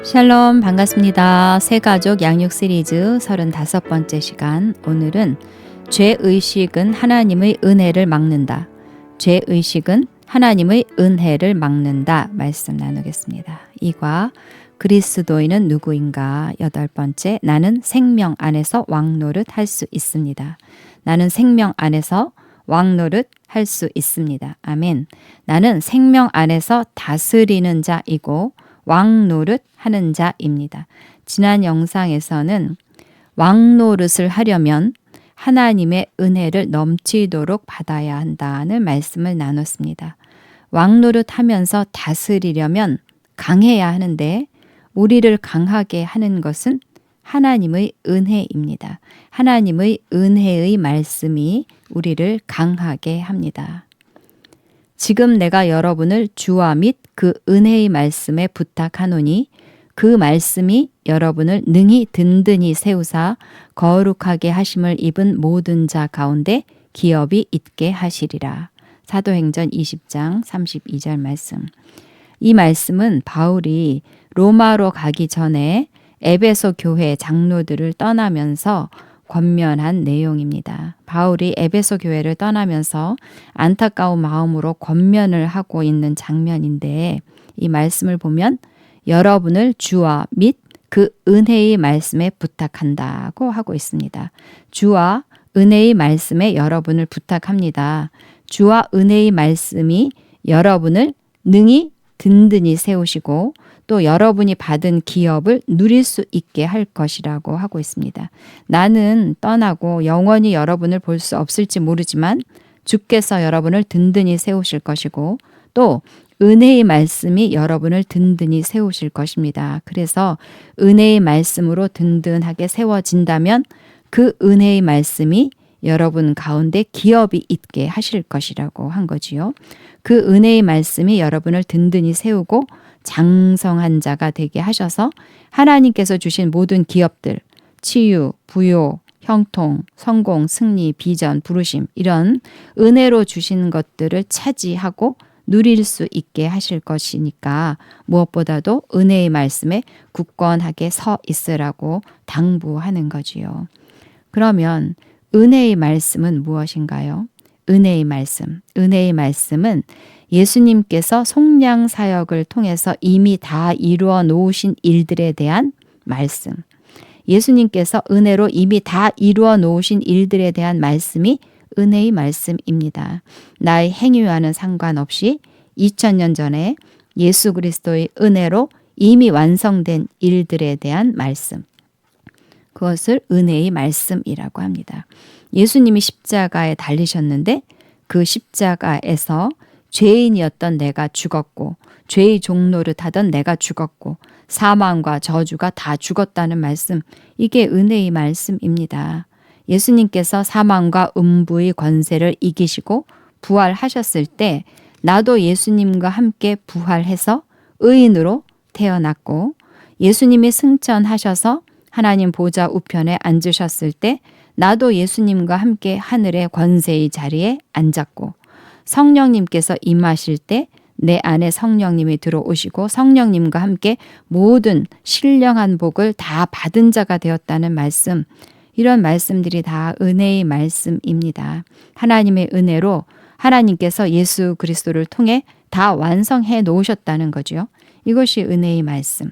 샬롬 반갑습니다. 새가족 양육 시리즈 35번째 시간. 오늘은 죄의식은 하나님의 은혜를 막는다. 죄의식은 하나님의 은혜를 막는다. 말씀 나누겠습니다. 이과 그리스도인은 누구인가? 8번째, 나는 생명 안에서 왕노릇 할 수 있습니다. 나는 생명 안에서 왕노릇 할 수 있습니다. 아멘. 나는 생명 안에서 다스리는 자이고 왕노릇 하는 자입니다. 지난 영상에서는 왕노릇을 하려면 하나님의 은혜를 넘치도록 받아야 한다는 말씀을 나눴습니다. 왕노릇 하면서 다스리려면 강해야 하는데 우리를 강하게 하는 것은 하나님의 은혜입니다. 하나님의 은혜의 말씀이 우리를 강하게 합니다. 지금 내가 여러분을 주와 및 그 은혜의 말씀에 부탁하노니 그 말씀이 여러분을 능히 든든히 세우사 거룩하게 하심을 입은 모든 자 가운데 기업이 있게 하시리라. 사도행전 20장 32절 말씀. 이 말씀은 바울이 로마로 가기 전에 에베소 교회 장로들을 떠나면서 권면한 내용입니다. 바울이 에베소 교회를 떠나면서 안타까운 마음으로 권면을 하고 있는 장면인데 이 말씀을 보면 여러분을 주와 및 그 은혜의 말씀에 부탁한다고 하고 있습니다. 주와 은혜의 말씀에 여러분을 부탁합니다. 주와 은혜의 말씀이 여러분을 능히 든든히 세우시고 또 여러분이 받은 기업을 누릴 수 있게 할 것이라고 하고 있습니다. 나는 떠나고 영원히 여러분을 볼 수 없을지 모르지만 주께서 여러분을 든든히 세우실 것이고 또 은혜의 말씀이 여러분을 든든히 세우실 것입니다. 그래서 은혜의 말씀으로 든든하게 세워진다면 그 은혜의 말씀이 여러분 가운데 기업이 있게 하실 것이라고 한 거지요. 그 은혜의 말씀이 여러분을 든든히 세우고 장성한 자가 되게 하셔서 하나님께서 주신 모든 기업들, 치유, 부요, 형통, 성공, 승리, 비전, 부르심 이런 은혜로 주신 것들을 차지하고 누릴 수 있게 하실 것이니까 무엇보다도 은혜의 말씀에 굳건하게 서 있으라고 당부하는 거지요. 그러면 은혜의 말씀은 무엇인가요? 은혜의 말씀. 은혜의 말씀은 예수님께서 속량 사역을 통해서 이미 다 이루어 놓으신 일들에 대한 말씀. 예수님께서 은혜로 이미 다 이루어 놓으신 일들에 대한 말씀이 은혜의 말씀입니다. 나의 행위와는 상관없이 2000년 전에 예수 그리스도의 은혜로 이미 완성된 일들에 대한 말씀. 그것을 은혜의 말씀이라고 합니다. 예수님이 십자가에 달리셨는데 그 십자가에서 죄인이었던 내가 죽었고 죄의 종로를 타던 내가 죽었고 사망과 저주가 다 죽었다는 말씀, 이게 은혜의 말씀입니다. 예수님께서 사망과 음부의 권세를 이기시고 부활하셨을 때 나도 예수님과 함께 부활해서 의인으로 태어났고 예수님이 승천하셔서 하나님 보좌 우편에 앉으셨을 때 나도 예수님과 함께 하늘의 권세의 자리에 앉았고 성령님께서 임하실 때 내 안에 성령님이 들어오시고 성령님과 함께 모든 신령한 복을 다 받은 자가 되었다는 말씀, 이런 말씀들이 다 은혜의 말씀입니다. 하나님의 은혜로 하나님께서 예수 그리스도를 통해 다 완성해 놓으셨다는 거죠. 이것이 은혜의 말씀.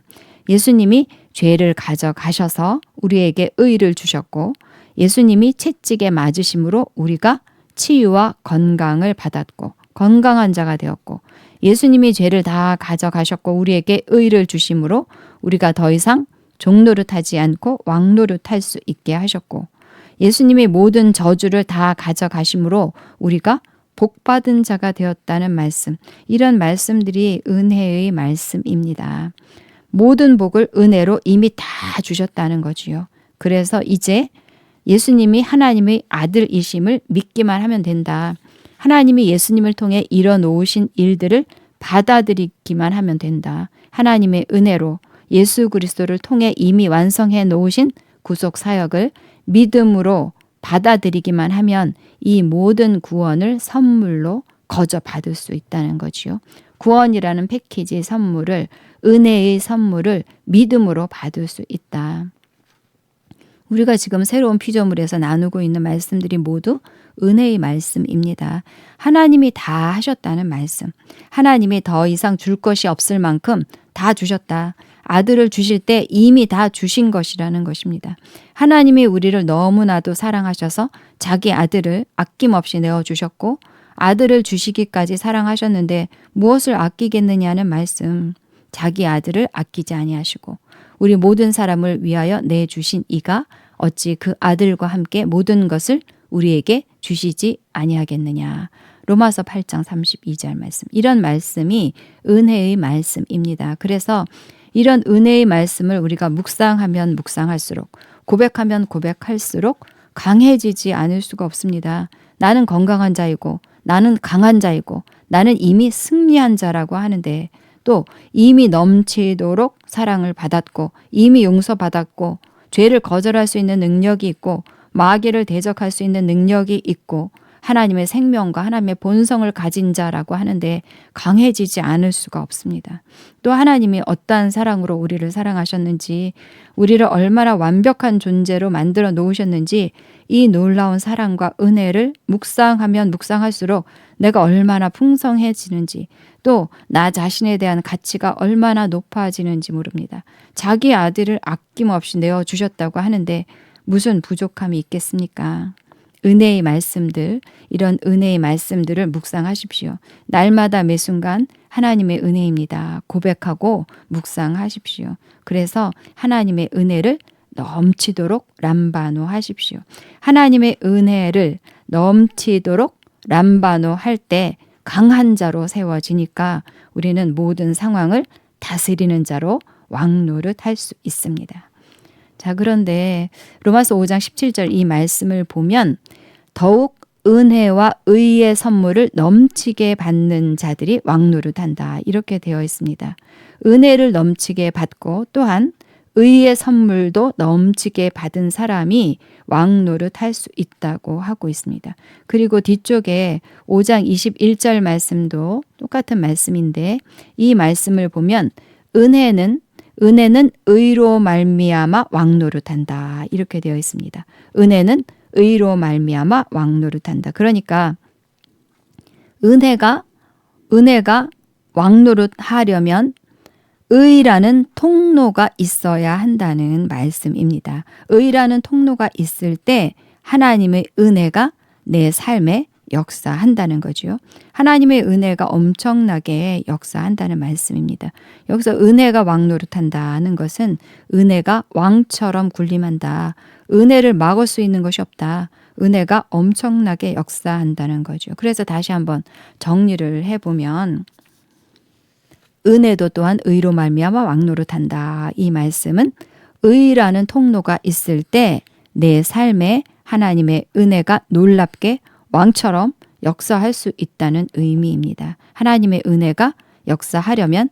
예수님이 죄를 가져가셔서 우리에게 의를 주셨고 예수님이 채찍에 맞으심으로 우리가 치유와 건강을 받았고 건강한 자가 되었고 예수님이 죄를 다 가져가셨고 우리에게 의를 주심으로 우리가 더 이상 종노릇하지 않고 왕노릇할 수 있게 하셨고 예수님이 모든 저주를 다 가져가심으로 우리가 복받은 자가 되었다는 말씀, 이런 말씀들이 은혜의 말씀입니다. 모든 복을 은혜로 이미 다 주셨다는 거지요. 그래서 이제 예수님이 하나님의 아들이심을 믿기만 하면 된다. 하나님이 예수님을 통해 이뤄놓으신 일들을 받아들이기만 하면 된다. 하나님의 은혜로 예수 그리스도를 통해 이미 완성해 놓으신 구속 사역을 믿음으로 받아들이기만 하면 이 모든 구원을 선물로 거저 받을 수 있다는 거지요. 구원이라는 패키지 선물을, 은혜의 선물을 믿음으로 받을 수 있다. 우리가 지금 새로운 피조물에서 나누고 있는 말씀들이 모두 은혜의 말씀입니다. 하나님이 다 하셨다는 말씀. 하나님이 더 이상 줄 것이 없을 만큼 다 주셨다. 아들을 주실 때 이미 다 주신 것이라는 것입니다. 하나님이 우리를 너무나도 사랑하셔서 자기 아들을 아낌없이 내어주셨고 아들을 주시기까지 사랑하셨는데 무엇을 아끼겠느냐는 말씀. 자기 아들을 아끼지 아니하시고 우리 모든 사람을 위하여 내주신 이가 어찌 그 아들과 함께 모든 것을 우리에게 주시지 아니하겠느냐. 로마서 8장 32절 말씀. 이런 말씀이 은혜의 말씀입니다. 그래서 이런 은혜의 말씀을 우리가 묵상하면 묵상할수록, 고백하면 고백할수록 강해지지 않을 수가 없습니다. 나는 건강한 자이고 나는 강한 자이고 나는 이미 승리한 자라고 하는데 또 이미 넘치도록 사랑을 받았고 이미 용서받았고 죄를 거절할 수 있는 능력이 있고 마귀를 대적할 수 있는 능력이 있고 하나님의 생명과 하나님의 본성을 가진 자라고 하는데 강해지지 않을 수가 없습니다. 또 하나님이 어떠한 사랑으로 우리를 사랑하셨는지, 우리를 얼마나 완벽한 존재로 만들어 놓으셨는지 이 놀라운 사랑과 은혜를 묵상하면 묵상할수록 내가 얼마나 풍성해지는지, 또 나 자신에 대한 가치가 얼마나 높아지는지 모릅니다. 자기 아들을 아낌없이 내어주셨다고 하는데 무슨 부족함이 있겠습니까? 은혜의 말씀들, 이런 은혜의 말씀들을 묵상하십시오. 날마다 매 순간 하나님의 은혜입니다. 고백하고 묵상하십시오. 그래서 하나님의 은혜를 넘치도록 람바노 하십시오. 하나님의 은혜를 넘치도록 람바노 할 때 강한 자로 세워지니까 우리는 모든 상황을 다스리는 자로 왕노릇 할 수 있습니다. 자, 그런데 로마서 5장 17절 이 말씀을 보면 더욱 은혜와 의의 선물을 넘치게 받는 자들이 왕노릇한다. 이렇게 되어 있습니다. 은혜를 넘치게 받고 또한 의의 선물도 넘치게 받은 사람이 왕노릇할 수 있다고 하고 있습니다. 그리고 뒤쪽에 5장 21절 말씀도 똑같은 말씀인데 이 말씀을 보면 은혜는 의로 말미암아 왕노릇한다. 이렇게 되어 있습니다. 은혜는 의로 말미암아 왕노릇한다. 그러니까 은혜가 왕노릇하려면 의라는 통로가 있어야 한다는 말씀입니다. 의라는 통로가 있을 때 하나님의 은혜가 내 삶에 역사한다는 거죠. 하나님의 은혜가 엄청나게 역사한다는 말씀입니다. 여기서 은혜가 왕노릇한다는 것은 은혜가 왕처럼 군림한다. 은혜를 막을 수 있는 것이 없다. 은혜가 엄청나게 역사한다는 거죠. 그래서 다시 한번 정리를 해보면 은혜도 또한 의로 말미암아 왕노릇한다. 이 말씀은 의라는 통로가 있을 때 내 삶에 하나님의 은혜가 놀랍게 왕처럼 역사할 수 있다는 의미입니다. 하나님의 은혜가 역사하려면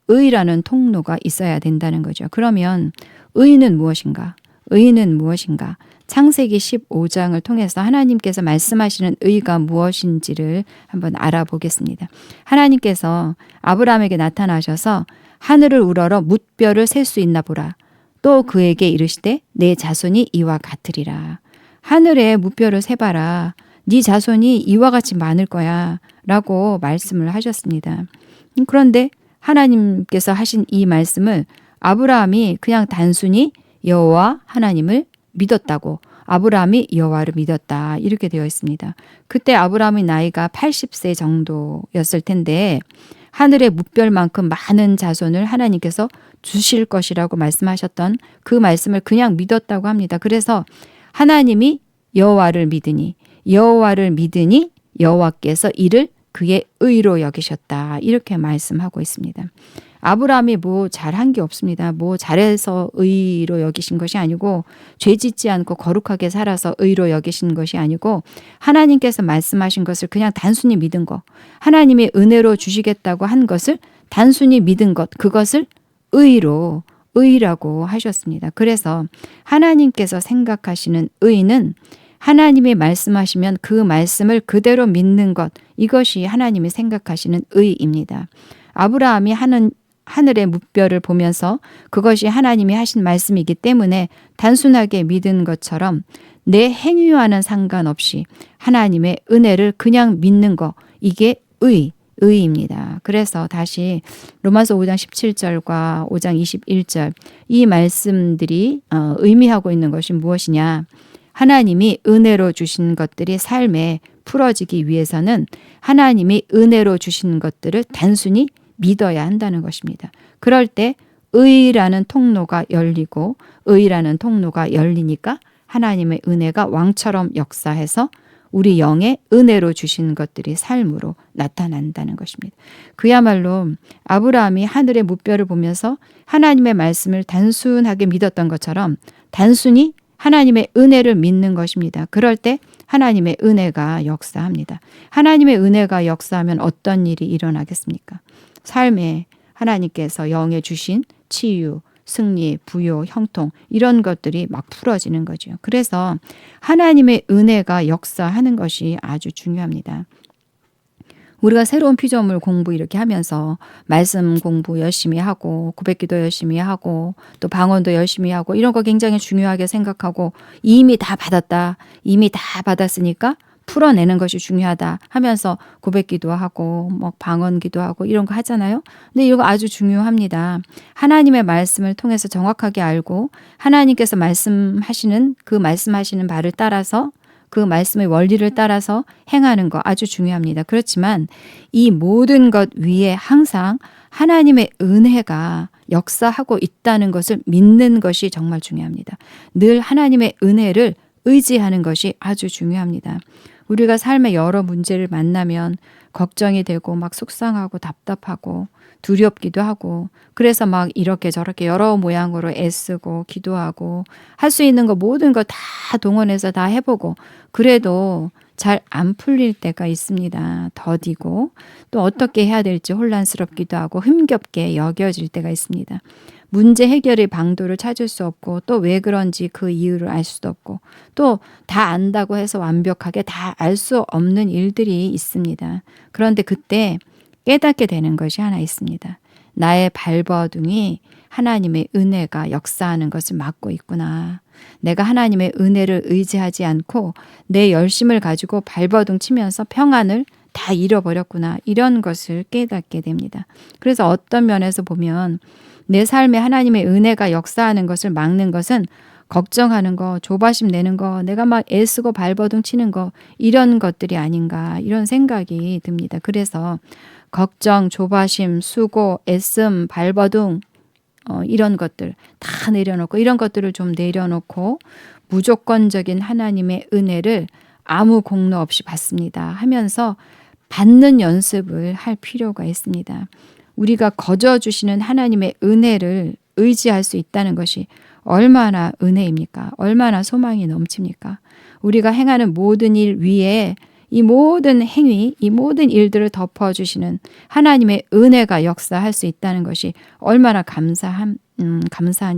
의라는 통로가 있어야 된다는 거죠. 그러면 의는 무엇인가? 의는 무엇인가? 창세기 15장을 통해서 하나님께서 말씀하시는 의가 무엇인지를 한번 알아보겠습니다. 하나님께서 아브라함에게 나타나셔서 하늘을 우러러 뭇별을 셀 수 있나 보라. 또 그에게 이르시되 내 자손이 이와 같으리라. 하늘에 뭇별을 세봐라. 네 자손이 이와 같이 많을 거야 라고 말씀을 하셨습니다. 그런데 하나님께서 하신 이 말씀을 아브라함이 그냥 단순히 여호와 하나님을 믿었다고, 아브라함이 여호와를 믿었다 이렇게 되어 있습니다. 그때 아브라함의 나이가 80세 정도였을 텐데 하늘의 뭇별만큼 많은 자손을 하나님께서 주실 것이라고 말씀하셨던 그 말씀을 그냥 믿었다고 합니다. 그래서 하나님이 여호와를 믿으니 여호와께서 이를 그의 의로 여기셨다 이렇게 말씀하고 있습니다. 아브라함이 뭐 잘한 게 없습니다. 뭐 잘해서 의로 여기신 것이 아니고 죄 짓지 않고 거룩하게 살아서 의로 여기신 것이 아니고 하나님께서 말씀하신 것을 그냥 단순히 믿은 것, 하나님의 은혜로 주시겠다고 한 것을 단순히 믿은 것, 그것을 의라고 하셨습니다. 그래서 하나님께서 생각하시는 의는 하나님이 말씀하시면 그 말씀을 그대로 믿는 것, 이것이 하나님이 생각하시는 의입니다. 아브라함이 하늘의 무별을 보면서 그것이 하나님이 하신 말씀이기 때문에 단순하게 믿은 것처럼 내 행위와는 상관없이 하나님의 은혜를 그냥 믿는 거, 이게 의입니다. 그래서 다시 로마서 5장 17절과 5장 21절 이 말씀들이 의미하고 있는 것이 무엇이냐? 하나님이 은혜로 주신 것들이 삶에 풀어지기 위해서는 하나님이 은혜로 주신 것들을 단순히 믿어야 한다는 것입니다. 그럴 때 의라는 통로가 열리고 의라는 통로가 열리니까 하나님의 은혜가 왕처럼 역사해서 우리 영에 은혜로 주신 것들이 삶으로 나타난다는 것입니다. 그야말로 아브라함이 하늘의 무별을 보면서 하나님의 말씀을 단순하게 믿었던 것처럼 단순히 하나님의 은혜를 믿는 것입니다. 그럴 때 하나님의 은혜가 역사합니다. 하나님의 은혜가 역사하면 어떤 일이 일어나겠습니까? 삶에 하나님께서 영에 주신 치유, 승리, 부요, 형통 이런 것들이 막 풀어지는 거죠. 그래서 하나님의 은혜가 역사하는 것이 아주 중요합니다. 우리가 새로운 피조물 공부 이렇게 하면서 말씀 공부 열심히 하고 고백기도 열심히 하고 또 방언도 열심히 하고 이런 거 굉장히 중요하게 생각하고 이미 다 받았다. 이미 다 받았으니까 풀어내는 것이 중요하다 하면서 고백기도 하고 뭐 방언기도 하고 이런 거 하잖아요. 근데 이거 아주 중요합니다. 하나님의 말씀을 통해서 정확하게 알고 하나님께서 말씀하시는 그 말씀하시는 바를 따라서 그 말씀의 원리를 따라서 행하는 거 아주 중요합니다. 그렇지만 이 모든 것 위에 항상 하나님의 은혜가 역사하고 있다는 것을 믿는 것이 정말 중요합니다. 늘 하나님의 은혜를 의지하는 것이 아주 중요합니다. 우리가 삶의 여러 문제를 만나면 걱정이 되고 막 속상하고 답답하고 두렵기도 하고 그래서 막 이렇게 저렇게 여러 모양으로 애쓰고 기도하고 할 수 있는 거 모든 거 다 동원해서 다 해보고 그래도 잘 안 풀릴 때가 있습니다. 더디고 또 어떻게 해야 될지 혼란스럽기도 하고 힘겹게 여겨질 때가 있습니다. 문제 해결의 방도를 찾을 수 없고 또 왜 그런지 그 이유를 알 수도 없고 또 다 안다고 해서 완벽하게 다 알 수 없는 일들이 있습니다. 그런데 그때 깨닫게 되는 것이 하나 있습니다. 나의 발버둥이 하나님의 은혜가 역사하는 것을 막고 있구나. 내가 하나님의 은혜를 의지하지 않고 내 열심을 가지고 발버둥 치면서 평안을 다 잃어버렸구나. 이런 것을 깨닫게 됩니다. 그래서 어떤 면에서 보면 내 삶에 하나님의 은혜가 역사하는 것을 막는 것은 걱정하는 거, 조바심 내는 거, 내가 막 애쓰고 발버둥 치는 거 이런 것들이 아닌가 이런 생각이 듭니다. 그래서 걱정, 조바심, 수고, 애씀, 발버둥 이런 것들 다 내려놓고 이런 것들을 좀 내려놓고 무조건적인 하나님의 은혜를 아무 공로 없이 받습니다 하면서 받는 연습을 할 필요가 있습니다. 우리가 거저주시는 하나님의 은혜를 의지할 수 있다는 것이 얼마나 은혜입니까? 얼마나 소망이 넘칩니까? 우리가 행하는 모든 일 위에 이 모든 행위, 이 모든 일들을 덮어주시는 하나님의 은혜가 역사할 수 있다는 것이 얼마나 감사한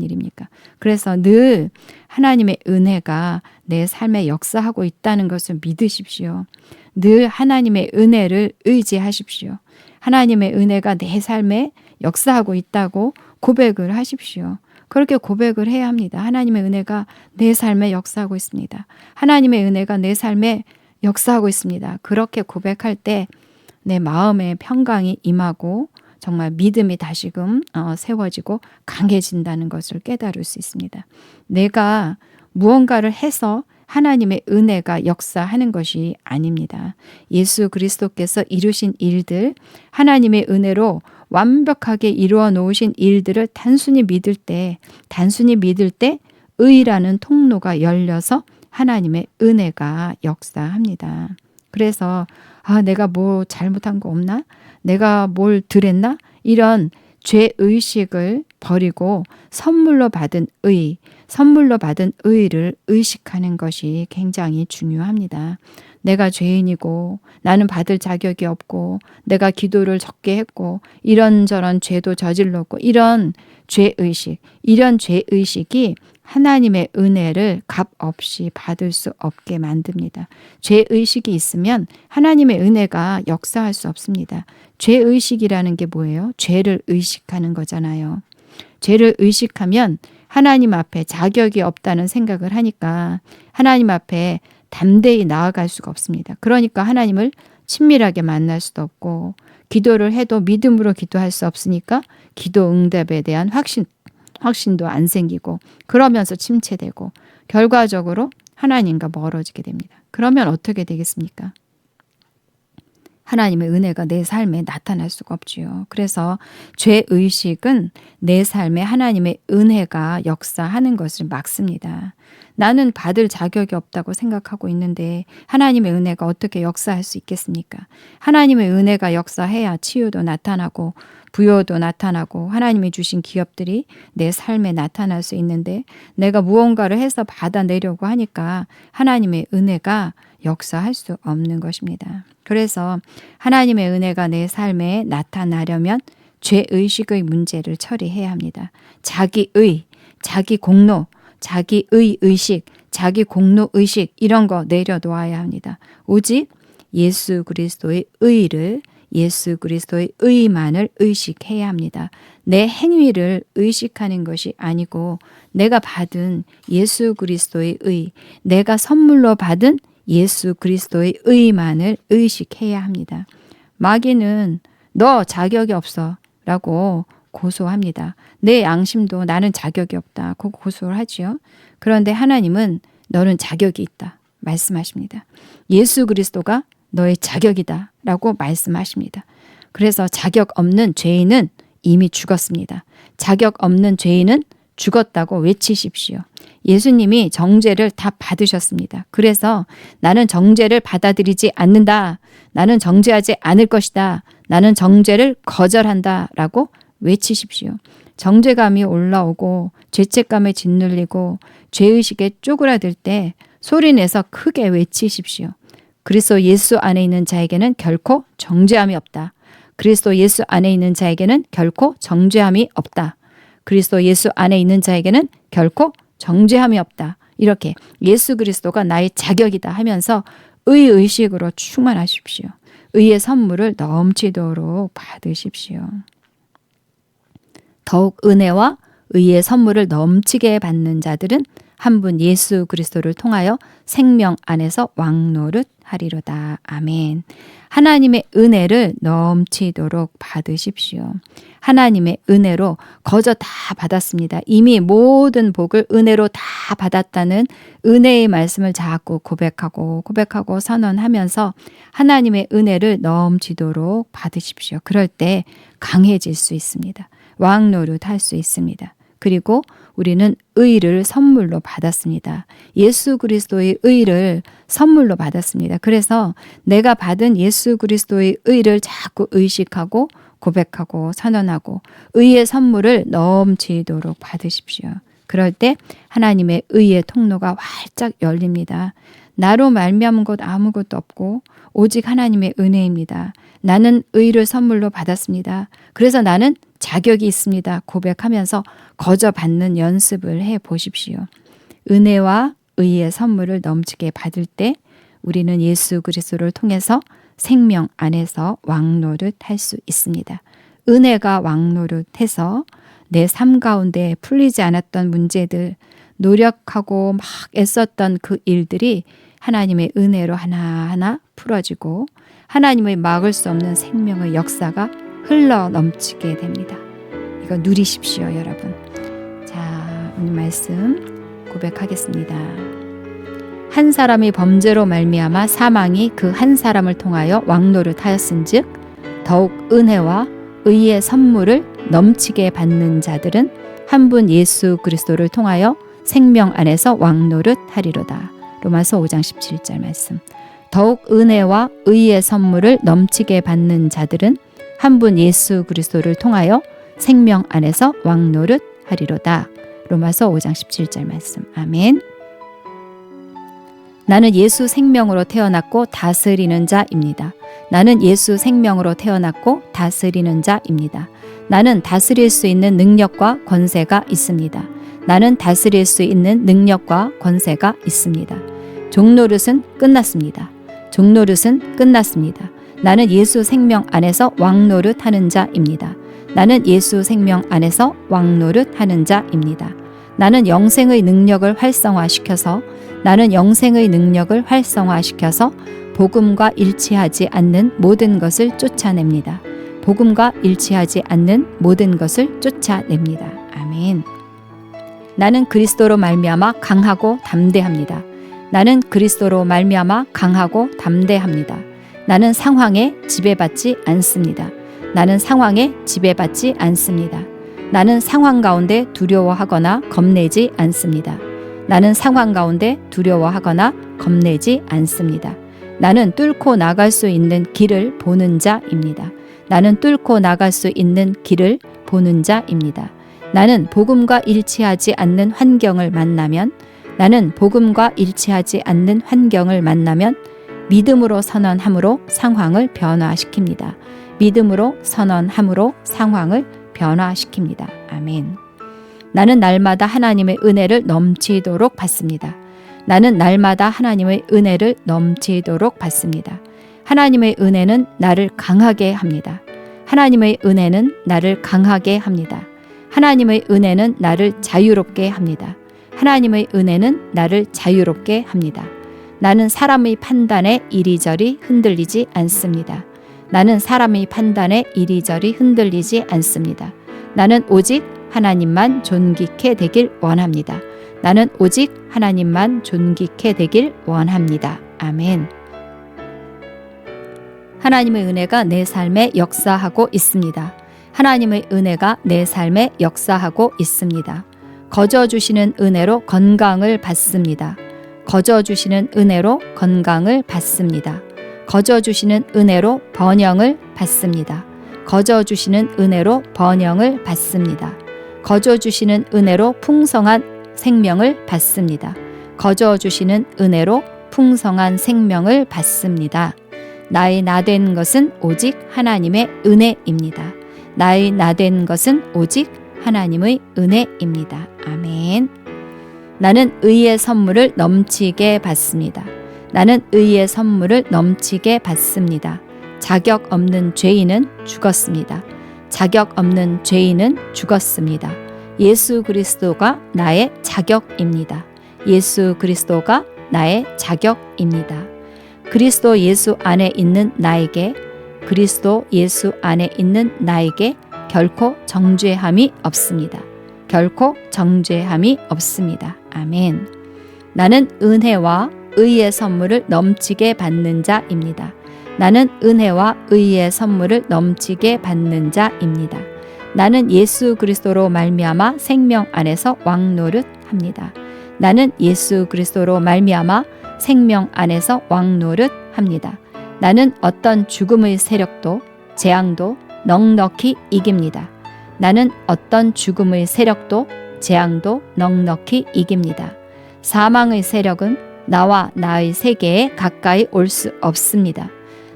일입니까? 그래서 늘 하나님의 은혜가 내 삶에 역사하고 있다는 것을 믿으십시오. 늘 하나님의 은혜를 의지하십시오. 하나님의 은혜가 내 삶에 역사하고 있다고 고백을 하십시오. 그렇게 고백을 해야 합니다. 하나님의 은혜가 내 삶에 역사하고 있습니다. 하나님의 은혜가 내 삶에 역사하고 있습니다. 그렇게 고백할 때 내 마음에 평강이 임하고 정말 믿음이 다시금 세워지고 강해진다는 것을 깨달을 수 있습니다. 내가 무언가를 해서 하나님의 은혜가 역사하는 것이 아닙니다. 예수 그리스도께서 이루신 일들, 하나님의 은혜로 완벽하게 이루어 놓으신 일들을 단순히 믿을 때 의라는 통로가 열려서 하나님의 은혜가 역사합니다. 그래서 내가 뭐 잘못한 거 없나? 내가 뭘 덜했나? 이런 죄의식을 버리고 선물로 받은 선물로 받은 의를 의식하는 것이 굉장히 중요합니다. 내가 죄인이고 나는 받을 자격이 없고 내가 기도를 적게 했고 이런저런 죄도 저질렀고 이런 죄의식이 하나님의 은혜를 값없이 받을 수 없게 만듭니다. 죄의식이 있으면 하나님의 은혜가 역사할 수 없습니다. 죄의식이라는 게 뭐예요? 죄를 의식하는 거잖아요. 죄를 의식하면 하나님 앞에 자격이 없다는 생각을 하니까 하나님 앞에 담대히 나아갈 수가 없습니다. 그러니까 하나님을 친밀하게 만날 수도 없고 기도를 해도 믿음으로 기도할 수 없으니까 기도 응답에 대한 확신도 안 생기고 그러면서 침체되고 결과적으로 하나님과 멀어지게 됩니다. 그러면 어떻게 되겠습니까? 하나님의 은혜가 내 삶에 나타날 수가 없지요. 그래서 죄의식은 내 삶에 하나님의 은혜가 역사하는 것을 막습니다. 나는 받을 자격이 없다고 생각하고 있는데 하나님의 은혜가 어떻게 역사할 수 있겠습니까? 하나님의 은혜가 역사해야 치유도 나타나고 부여도 나타나고 하나님이 주신 기업들이 내 삶에 나타날 수 있는데 내가 무언가를 해서 받아내려고 하니까 하나님의 은혜가 역사할 수 없는 것입니다. 그래서 하나님의 은혜가 내 삶에 나타나려면 죄의식의 문제를 처리해야 합니다. 자기의, 자기 공로, 자기의 의식, 자기 공로 의식 이런 거 내려놓아야 합니다. 오직 예수 그리스도의 의를 예수 그리스도의 의만을 의식해야 합니다. 내 행위를 의식하는 것이 아니고 내가 받은 예수 그리스도의 의, 내가 선물로 받은 예수 그리스도의 의만을 의식해야 합니다. 마귀는 너 자격이 없어 라고 고소합니다. 내 양심도 나는 자격이 없다 고 고소를 하지요. 그런데 하나님은 너는 자격이 있다 말씀하십니다. 예수 그리스도가 너의 자격이다 라고 말씀하십니다. 그래서 자격 없는 죄인은 이미 죽었습니다. 자격 없는 죄인은 죽었다고 외치십시오. 예수님이 정죄를 다 받으셨습니다. 그래서 나는 정죄를 받아들이지 않는다. 나는 정죄하지 않을 것이다. 나는 정죄를 거절한다 라고 외치십시오. 정죄감이 올라오고 죄책감에 짓눌리고 죄의식에 쪼그라들 때 소리내서 크게 외치십시오. 그리스도 예수 안에 있는 자에게는 결코 정죄함이 없다. 그리스도 예수 안에 있는 자에게는 결코 정죄함이 없다. 그리스도 예수 안에 있는 자에게는 결코 정죄함이 없다. 이렇게 예수 그리스도가 나의 자격이다 하면서 의의식으로 충만하십시오. 의의 선물을 넘치도록 받으십시오. 더욱 은혜와 의의 선물을 넘치게 받는 자들은 한 분 예수 그리스도를 통하여 생명 안에서 왕노릇 하리로다. 아멘. 하나님의 은혜를 넘치도록 받으십시오. 하나님의 은혜로 거저 다 받았습니다. 이미 모든 복을 은혜로 다 받았다는 은혜의 말씀을 자꾸 고백하고 선언하면서 하나님의 은혜를 넘치도록 받으십시오. 그럴 때 강해질 수 있습니다. 왕노릇 할 수 있습니다. 그리고 우리는 의를 선물로 받았습니다. 예수 그리스도의 의를 선물로 받았습니다. 그래서 내가 받은 예수 그리스도의 의를 자꾸 의식하고 고백하고 선언하고 의의 선물을 넘치도록 받으십시오. 그럴 때 하나님의 의의 통로가 활짝 열립니다. 나로 말미암은 것 아무것도 없고 오직 하나님의 은혜입니다. 나는 의를 선물로 받았습니다. 그래서 나는 자격이 있습니다. 고백하면서 거저 받는 연습을 해 보십시오. 은혜와 의의 선물을 넘치게 받을 때 우리는 예수 그리스도를 통해서 생명 안에서 왕노릇 할 수 있습니다. 은혜가 왕노릇해서 내 삶 가운데 풀리지 않았던 문제들, 노력하고 막 애썼던 그 일들이 하나님의 은혜로 하나하나 풀어지고 하나님의 막을 수 없는 생명의 역사가 흘러 넘치게 됩니다. 이거 누리십시오, 여러분. 자, 오늘 말씀 고백하겠습니다. 한 사람이 범죄로 말미암아 사망이 그 한 사람을 통하여 왕노릇하였은즉 더욱 은혜와 의의 선물을 넘치게 받는 자들은 한 분 예수 그리스도를 통하여 생명 안에서 왕노릇하리로다. 로마서 5장 17절 말씀. 더욱 은혜와 의의 선물을 넘치게 받는 자들은 한 분 예수 그리스도를 통하여 생명 안에서 왕노릇 하리로다. 로마서 5장 17절 말씀. 아멘. 나는 예수 생명으로 태어났고 다스리는 자입니다. 나는 예수 생명으로 태어났고 다스리는 자입니다. 나는 다스릴 수 있는 능력과 권세가 있습니다. 나는 다스릴 수 있는 능력과 권세가 있습니다. 종노릇은 끝났습니다. 종노릇은 끝났습니다. 나는 예수 생명 안에서 왕노릇 하는 자입니다. 나는 예수 생명 안에서 왕노릇 하는 자입니다. 나는 영생의 능력을 활성화시켜서 복음과 일치하지 않는 모든 것을 쫓아냅니다. 복음과 일치하지 않는 모든 것을 쫓아냅니다. 아멘. 나는 그리스도로 말미암아 강하고 담대합니다. 나는 그리스도로 말미암아 강하고 담대합니다. 나는 상황에 지배받지 않습니다. 나는 상황에 지배받지 않습니다. 나는 상황 가운데 두려워하거나 겁내지 않습니다. 나는 상황 가운데 두려워하거나 겁내지 않습니다. 나는 뚫고 나갈 수 있는 길을 보는 자입니다. 나는 뚫고 나갈 수 있는 길을 보는 자입니다. 나는 복음과 일치하지 않는 환경을 만나면 믿음으로 선언함으로 상황을 변화시킵니다. 믿음으로 선언함으로 상황을 변화시킵니다. 아멘. 나는 날마다 하나님의 은혜를 넘치도록 받습니다. 나는 날마다 하나님의 은혜를 넘치도록 받습니다. 하나님의 은혜는 나를 강하게 합니다. 하나님의 은혜는 나를 강하게 합니다. 하나님의 은혜는 나를 자유롭게 합니다. 하나님의 은혜는 나를 자유롭게 합니다. 나는 사람의 판단에 이리저리 흔들리지 않습니다. 나는 사람의 판단에 이리저리 흔들리지 않습니다. 나는 오직 하나님만 존귀케 되길 원합니다. 나는 오직 하나님만 존귀케 되길 원합니다. 아멘. 하나님의 은혜가 내 삶에 역사하고 있습니다. 하나님의 은혜가 내 삶에 역사하고 있습니다. 거저 주시는 은혜로 건강을 받습니다. 거저 주시는 은혜로 건강을 받습니다. 거저 주시는 은혜로 번영을 받습니다. 거저 주시는 은혜로 번영을 받습니다. 거저 주시는 은혜로 풍성한 생명을 받습니다. 거저 주시는 은혜로 풍성한 생명을 받습니다. 나의 나된 것은 오직 하나님의 은혜입니다. 나의 나된 것은 오직 하나님의 은혜입니다. 아멘. 나는 의의 선물을 넘치게 받습니다. 나는 의의 선물을 넘치게 받습니다. 자격 없는 죄인은 죽었습니다. 자격 없는 죄인은 죽었습니다. 예수 그리스도가 나의 자격입니다. 예수 그리스도가 나의 자격입니다. 그리스도 예수 안에 있는 나에게 결코 정죄함이 없습니다. 결코 정죄함이 없습니다. 아멘. 나는 은혜와 의의 선물을 넘치게 받는 자입니다. 나는 은혜와 의의 선물을 넘치게 받는 자입니다. 나는 예수 그리스도로 말미암아 생명 안에서 왕노릇 합니다. 나는 예수 그리스도로 말미암아 생명 안에서 왕노릇 합니다. 나는 어떤 죽음의 세력도 재앙도 넉넉히 이깁니다. 나는 어떤 죽음의 세력도 재앙도 넉넉히 이깁니다. 사망의 세력은 나와 나의 세계에 가까이 올 수 없습니다.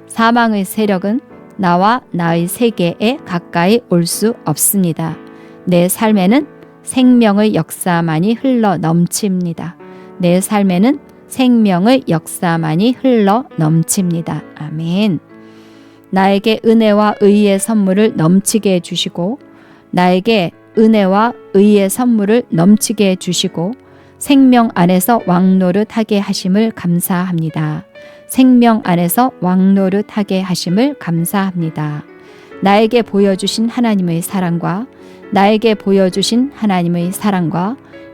사망의 세력은 나와 나의 세계에 가까이 올 수 없습니다. 내 삶에는 생명의 역사만이 흘러 넘칩니다. 내 삶에는 생명의 역사만이 흘러 넘칩니다. 아멘. 나에게 은혜와 의의 선물을 넘치게 해주시고 나에게 은혜와 의의 선물을 넘치게 해주시고 생명 안에서 왕노릇하게 하심을 감사합니다. 생명 안에서 왕노릇하게 하심을 감사합니다. 나에게 보여주신 하나님의 사랑과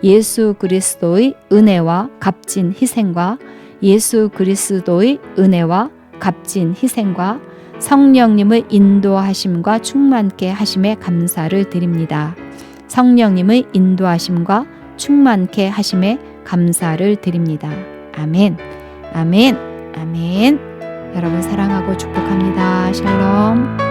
예수 그리스도의 은혜와 값진 희생과 성령님의 인도하심과 충만케 하심에 감사를 드립니다. 성령님의 인도하심과 충만케 하심에 감사를 드립니다. 아멘. 아멘. 아멘. 여러분 사랑하고 축복합니다. 샬롬.